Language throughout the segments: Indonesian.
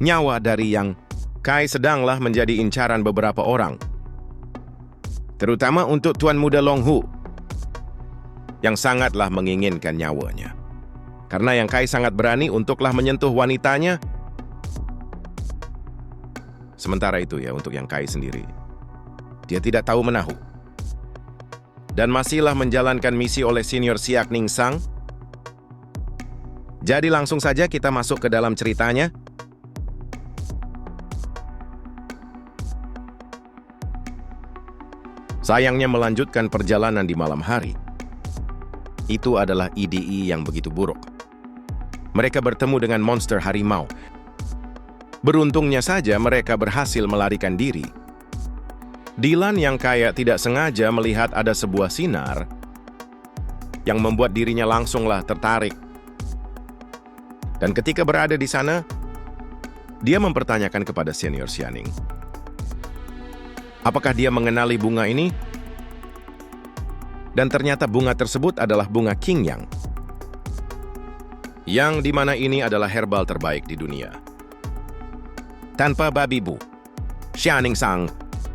Nyawa dari Yang Kai sedanglah menjadi incaran beberapa orang, terutama untuk Tuan Muda Long Hu, yang sangatlah menginginkan nyawanya. Karena Yang Kai sangat berani untuklah menyentuh wanitanya. Sementara itu ya, untuk Yang Kai sendiri, dia tidak tahu menahu. Dan masihlah menjalankan misi oleh senior Siak Ning Sang. Jadi langsung saja kita masuk ke dalam ceritanya. Sayangnya melanjutkan perjalanan di malam hari, itu adalah ide yang begitu buruk. Mereka bertemu dengan monster harimau. Beruntungnya saja mereka berhasil melarikan diri. Dylan yang kayak tidak sengaja melihat ada sebuah sinar yang membuat dirinya langsunglah tertarik. Dan ketika berada di sana, dia mempertanyakan kepada senior Xianing, apakah dia mengenali bunga ini? Dan ternyata bunga tersebut adalah bunga Qingyang, yang dimana ini adalah herbal terbaik di dunia. Tanpa babi bu, Xianing Sang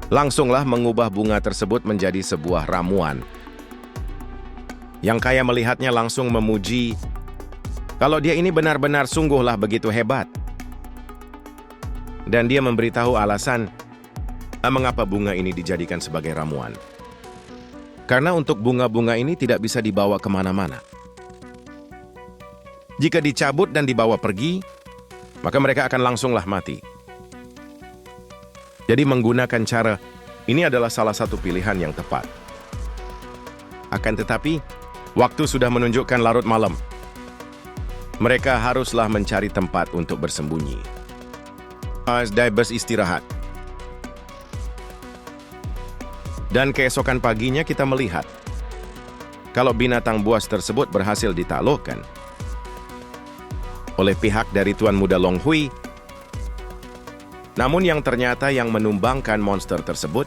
langsunglah mengubah bunga tersebut menjadi sebuah ramuan. Yang kaya melihatnya langsung memuji kalau dia ini benar-benar sungguhlah begitu hebat. Dan dia memberitahu alasan mengapa bunga ini dijadikan sebagai ramuan. Karena untuk bunga-bunga ini tidak bisa dibawa kemana-mana. Jika dicabut dan dibawa pergi, maka mereka akan langsunglah mati. Jadi menggunakan cara ini adalah salah satu pilihan yang tepat. Akan tetapi, waktu sudah menunjukkan larut malam. Mereka haruslah mencari tempat untuk bersembunyi. Beristirahat. Dan keesokan paginya kita melihat kalau binatang buas tersebut berhasil ditaklukkan oleh pihak dari Tuan Muda Long Hui. Namun yang ternyata yang menumbangkan monster tersebut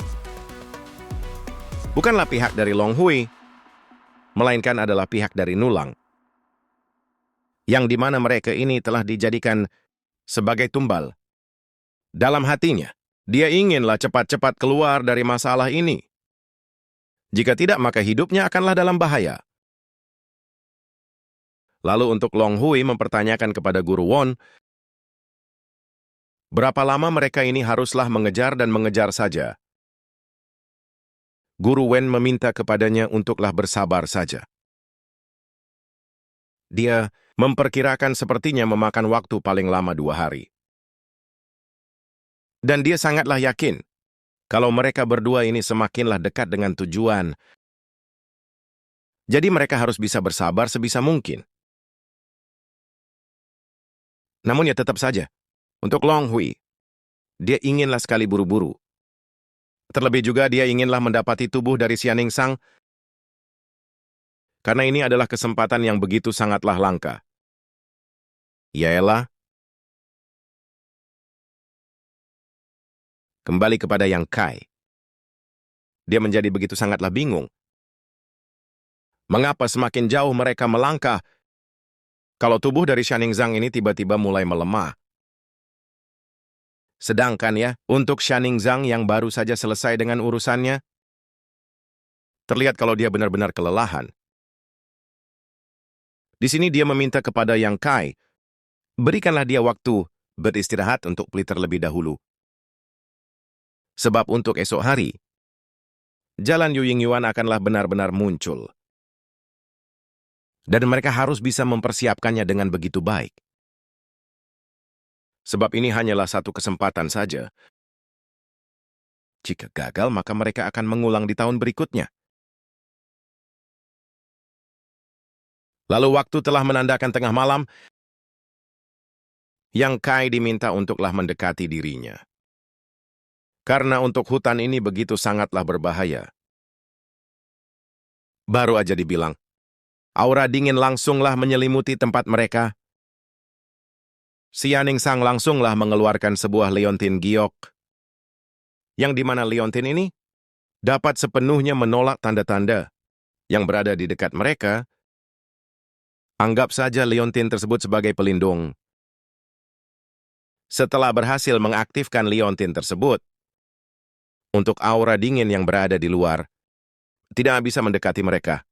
bukanlah pihak dari Long Hui, melainkan adalah pihak dari Nulang, yang dimana mereka ini telah dijadikan sebagai tumbal. Dalam hatinya, dia inginlah cepat-cepat keluar dari masalah ini. Jika tidak, maka hidupnya akanlah dalam bahaya. Lalu untuk Long Hui mempertanyakan kepada Guru Won, berapa lama mereka ini haruslah mengejar dan mengejar saja. Guru Wen meminta kepadanya untuklah bersabar saja. Dia memperkirakan sepertinya memakan waktu paling lama 2 hari. Dan dia sangatlah yakin kalau mereka berdua ini semakinlah dekat dengan tujuan. Jadi mereka harus bisa bersabar sebisa mungkin. Namun ya tetap saja, untuk Long Hui, dia inginlah sekali buru-buru. Terlebih juga dia inginlah mendapati tubuh dari Xianing Sang, karena ini adalah kesempatan yang begitu sangatlah langka. Yaelah, kembali kepada Yang Kai. Dia menjadi begitu sangatlah bingung. Mengapa semakin jauh mereka melangkah, kalau tubuh dari Xianing Sang ini tiba-tiba mulai melemah? Sedangkan ya, untuk Xianing Sang yang baru saja selesai dengan urusannya, terlihat kalau dia benar-benar kelelahan. Di sini dia meminta kepada Yang Kai, berikanlah dia waktu beristirahat untuk pulih terlebih dahulu. Sebab untuk esok hari, jalan Yu Yingyuan akanlah benar-benar muncul. Dan mereka harus bisa mempersiapkannya dengan begitu baik. Sebab ini hanyalah satu kesempatan saja. Jika gagal, maka mereka akan mengulang di tahun berikutnya. Lalu waktu telah menandakan tengah malam, Yang Kai diminta untuklah mendekati dirinya. Karena untuk hutan ini begitu sangatlah berbahaya. Baru aja dibilang, aura dingin langsunglah menyelimuti tempat mereka. Xianing Sang langsunglah mengeluarkan sebuah leontin giok, yang dimana leontin ini dapat sepenuhnya menolak tanda-tanda yang berada di dekat mereka. Anggap saja leontin tersebut sebagai pelindung. Setelah berhasil mengaktifkan liontin tersebut, untuk aura dingin yang berada di luar, tidak bisa mendekati mereka.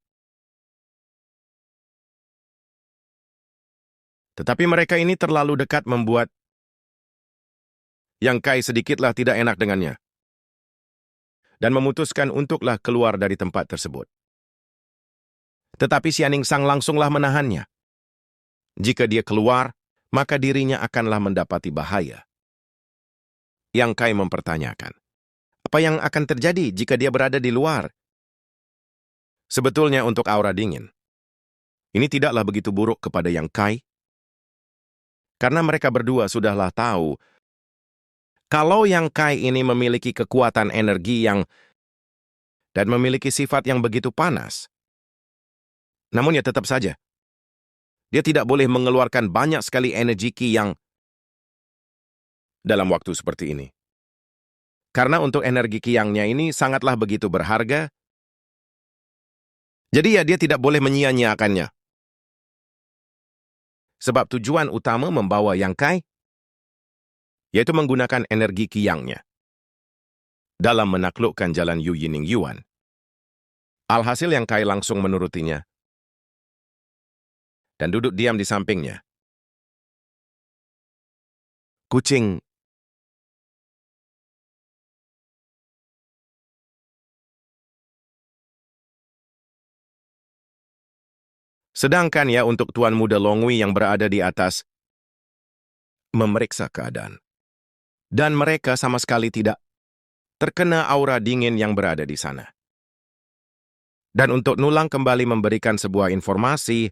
Tetapi mereka ini terlalu dekat membuat Yang Kai sedikitlah tidak enak dengannya, dan memutuskan untuklah keluar dari tempat tersebut. Tetapi Xianing Sang langsunglah menahannya. Jika dia keluar, maka dirinya akanlah mendapati bahaya. Yang Kai mempertanyakan, apa yang akan terjadi jika dia berada di luar? Sebetulnya untuk aura dingin, ini tidaklah begitu buruk kepada Yang Kai, karena mereka berdua sudahlah tahu kalau Yang Kai ini memiliki kekuatan energi dan memiliki sifat yang begitu panas. Namun ya tetap saja, dia tidak boleh mengeluarkan banyak sekali energi Ki yang dalam waktu seperti ini. Karena untuk energi Ki Yang-nya ini sangatlah begitu berharga, jadi ya dia tidak boleh menyia-nyiakannya. Sebab tujuan utama membawa Yang Kai yaitu menggunakan energi Ki Yang-nya dalam menaklukkan jalan Yu Yining Yuan. Alhasil Yang Kai langsung menurutinya dan duduk diam di sampingnya. Kucing. Sedangkan ya untuk Tuan Muda Longwi yang berada di atas memeriksa keadaan. Dan mereka sama sekali tidak terkena aura dingin yang berada di sana. Dan untuk Nulang kembali memberikan sebuah informasi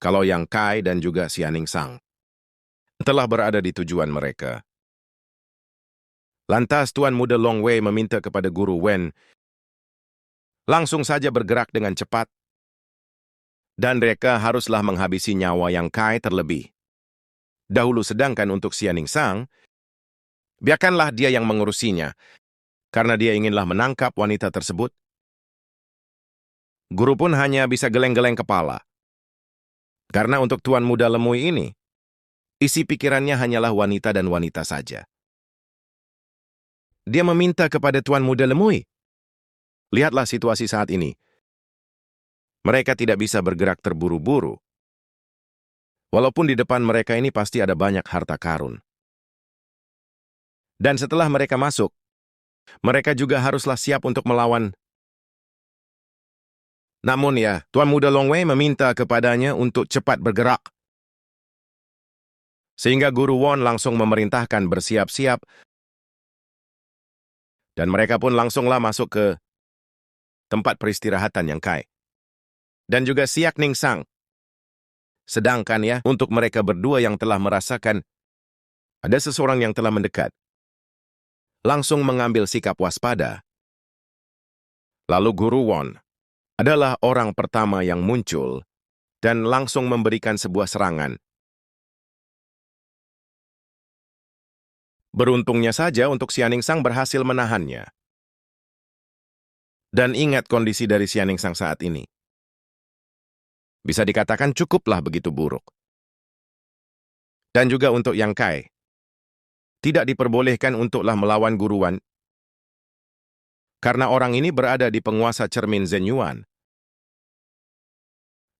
kalau Yang Kai dan juga Xianing Sang telah berada di tujuan mereka. Lantas Tuan Muda Long Wei meminta kepada Guru Wen langsung saja bergerak dengan cepat, dan mereka haruslah menghabisi nyawa Yang Kai terlebih dahulu, sedangkan untuk Xianing Sang, biarkanlah dia yang mengurusinya, karena dia inginlah menangkap wanita tersebut. Guru pun hanya bisa geleng-geleng kepala. Karena untuk Tuan Muda Lemui ini, isi pikirannya hanyalah wanita dan wanita saja. Dia meminta kepada Tuan Muda Lemui, lihatlah situasi saat ini. Mereka tidak bisa bergerak terburu-buru. Walaupun di depan mereka ini pasti ada banyak harta karun. Dan setelah mereka masuk, mereka juga haruslah siap untuk melawan. Namun ya, Tuan Muda Long Wei meminta kepadanya untuk cepat bergerak. Sehingga Guru Won langsung memerintahkan bersiap-siap, dan mereka pun langsunglah masuk ke tempat peristirahatan Yang Kai. Dan juga Xianing Sang. Sedangkan ya, untuk mereka berdua yang telah merasakan ada seseorang yang telah mendekat, langsung mengambil sikap waspada. Lalu Guru Won adalah orang pertama yang muncul dan langsung memberikan sebuah serangan. Beruntungnya saja untuk Xianing Sang berhasil menahannya. Dan ingat kondisi dari Xianing Sang saat ini. Bisa dikatakan cukuplah begitu buruk. Dan juga untuk Yang Kai, tidak diperbolehkan untuklah melawan Guru Wan, karena orang ini berada di penguasa cermin Zhen Yuan.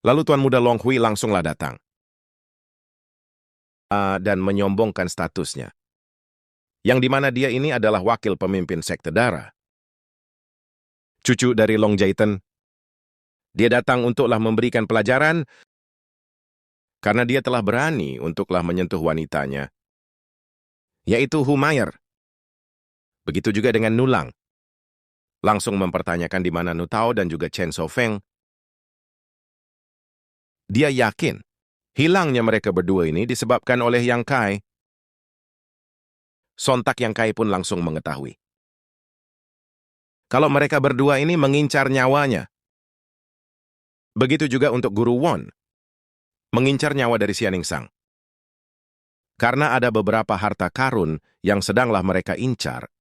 Lalu Tuan Muda Long Hui langsunglah datang dan menyombongkan statusnya, yang dimana dia ini adalah wakil pemimpin sekte Dara. Cucu dari Long Jaiten. Dia datang untuklah memberikan pelajaran karena dia telah berani untuklah menyentuh wanitanya, yaitu Humayr. Begitu juga dengan Nulang. Langsung mempertanyakan di mana Nu Tao dan juga Chen Shofeng. Dia yakin hilangnya mereka berdua ini disebabkan oleh Yang Kai. Sontak Yang Kai pun langsung mengetahui kalau mereka berdua ini mengincar nyawanya. Begitu juga untuk Guru Won, mengincar nyawa dari Xianing Sang. Karena ada beberapa harta karun yang sedanglah mereka incar.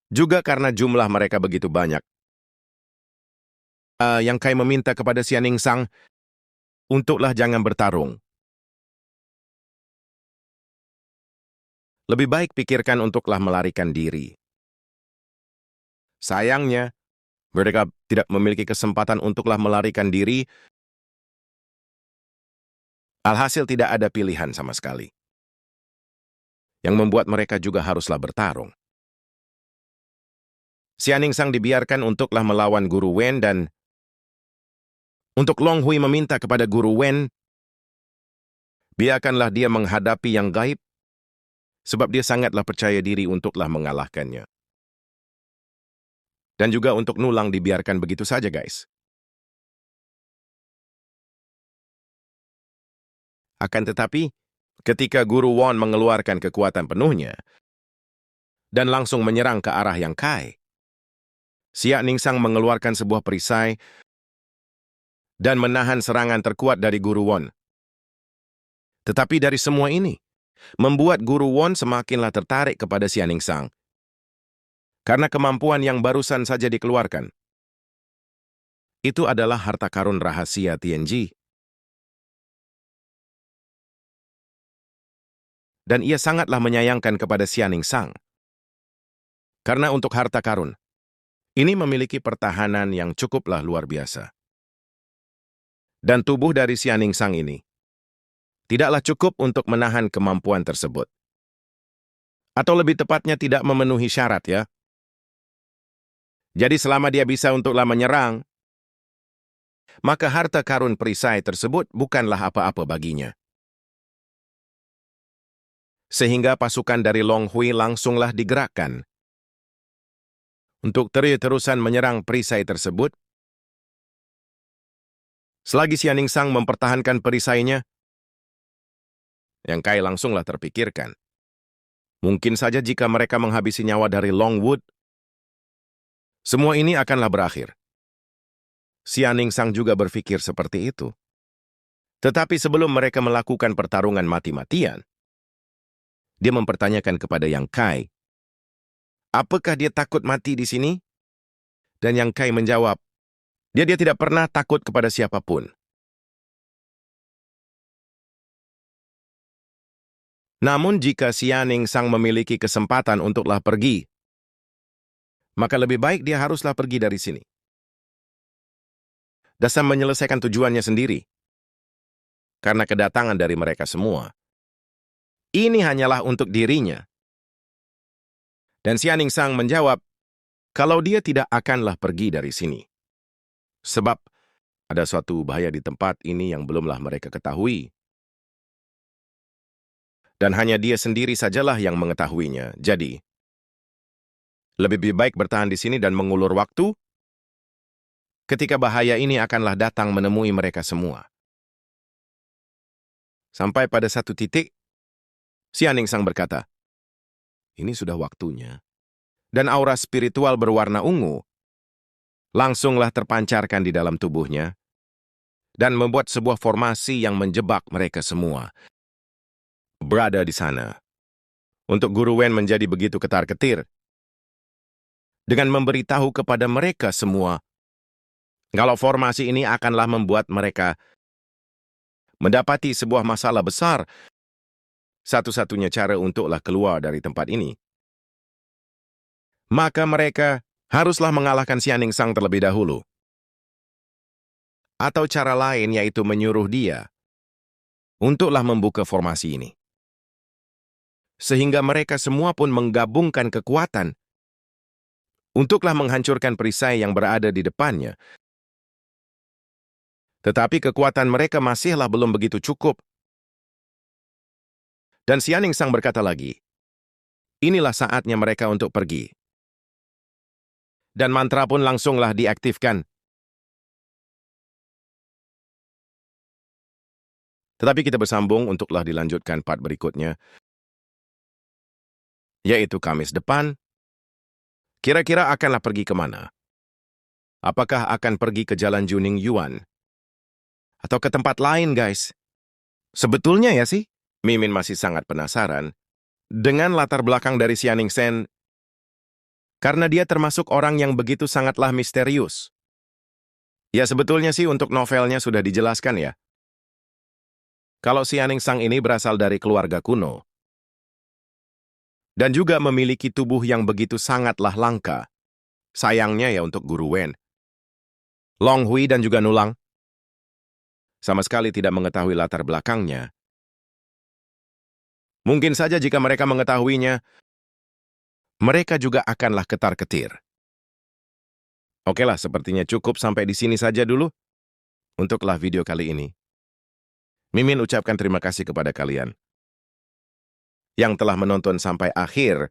Juga karena jumlah mereka begitu banyak. Yang Kai meminta kepada Xianing Sang untuklah jangan bertarung. lebih baik pikirkan untuklah melarikan diri. Sayangnya, mereka tidak memiliki kesempatan untuklah melarikan diri, alhasil tidak ada pilihan sama sekali. Yang membuat mereka juga haruslah bertarung. Xianingsang dibiarkan untuklah melawan Guru Wen dan untuk Long Hui meminta kepada Guru Wen, biarkanlah dia menghadapi yang gaib, sebab dia sangatlah percaya diri untuklah mengalahkannya. Dan juga untuk Nulang dibiarkan begitu saja, guys. Akan tetapi, ketika Guru Won mengeluarkan kekuatan penuhnya dan langsung menyerang ke arah Yang Kai, Xianingsang mengeluarkan sebuah perisai dan menahan serangan terkuat dari Guru Won. Tetapi dari semua ini, membuat Guru Won semakinlah tertarik kepada Xianingsang karena kemampuan yang barusan saja dikeluarkan. Itu adalah harta karun rahasia Tianji. Dan ia sangatlah menyayangkan kepada Xianingsang. Karena untuk harta karun, ini memiliki pertahanan yang cukuplah luar biasa. Dan tubuh dari Xianingsang ini tidaklah cukup untuk menahan kemampuan tersebut. Atau lebih tepatnya tidak memenuhi syarat ya. Jadi selama dia bisa untuklah menyerang, maka harta karun perisai tersebut bukanlah apa-apa baginya. Sehingga pasukan dari Long Hui langsunglah digerakkan untuk terus-terusan menyerang perisai tersebut. Selagi Xianingsang mempertahankan perisainya, Yang Kai langsunglah terpikirkan. Mungkin saja jika mereka menghabisi nyawa dari Longwood, semua ini akanlah berakhir. Xianingsang juga berpikir seperti itu. Tetapi sebelum mereka melakukan pertarungan mati-matian, dia mempertanyakan kepada Yang Kai, apakah dia takut mati di sini? Dan Yang Kai menjawab, dia tidak pernah takut kepada siapapun. Namun jika Xianingsang memiliki kesempatan untuklah pergi, maka lebih baik dia haruslah pergi dari sini. Dasar menyelesaikan tujuannya sendiri. Karena kedatangan dari mereka semua, ini hanyalah untuk dirinya. Dan Xianingsang menjawab, kalau dia tidak akanlah pergi dari sini. Sebab ada suatu bahaya di tempat ini yang belumlah mereka ketahui. Dan hanya dia sendiri sajalah yang mengetahuinya. Jadi, lebih baik bertahan di sini dan mengulur waktu ketika bahaya ini akanlah datang menemui mereka semua. Sampai pada satu titik, Xianingsang berkata, ini sudah waktunya. Dan aura spiritual berwarna ungu langsunglah terpancarkan di dalam tubuhnya dan membuat sebuah formasi yang menjebak mereka semua berada di sana. Untuk Guru Wen menjadi begitu ketar-ketir dengan memberitahu kepada mereka semua kalau formasi ini akanlah membuat mereka mendapati sebuah masalah besar. Satu-satunya cara untuklah keluar dari tempat ini, maka mereka haruslah mengalahkan Xianingsang terlebih dahulu. Atau cara lain yaitu menyuruh dia untuklah membuka formasi ini. Sehingga mereka semua pun menggabungkan kekuatan untuklah menghancurkan perisai yang berada di depannya. Tetapi kekuatan mereka masihlah belum begitu cukup. Dan Xianingsang berkata lagi, inilah saatnya mereka untuk pergi. Dan mantra pun langsunglah diaktifkan. Tetapi kita bersambung untuklah dilanjutkan part berikutnya, yaitu Kamis depan. Kira-kira akanlah pergi kemana? Apakah akan pergi ke Jalan Juning Yuan? Atau ke tempat lain, guys? Sebetulnya ya sih, Mimin masih sangat penasaran dengan latar belakang dari Xianingsang karena dia termasuk orang yang begitu sangatlah misterius. Ya sebetulnya sih untuk novelnya sudah dijelaskan ya. Kalau Xianingsang ini berasal dari keluarga kuno. Dan juga memiliki tubuh yang begitu sangatlah langka. Sayangnya ya untuk Guru Wen. Long Hui dan juga Nulang sama sekali tidak mengetahui latar belakangnya. Mungkin saja jika mereka mengetahuinya, mereka juga akanlah ketar-ketir. Okelah, sepertinya cukup sampai di sini saja dulu untuklah video kali ini. Mimin ucapkan terima kasih kepada kalian yang telah menonton sampai akhir.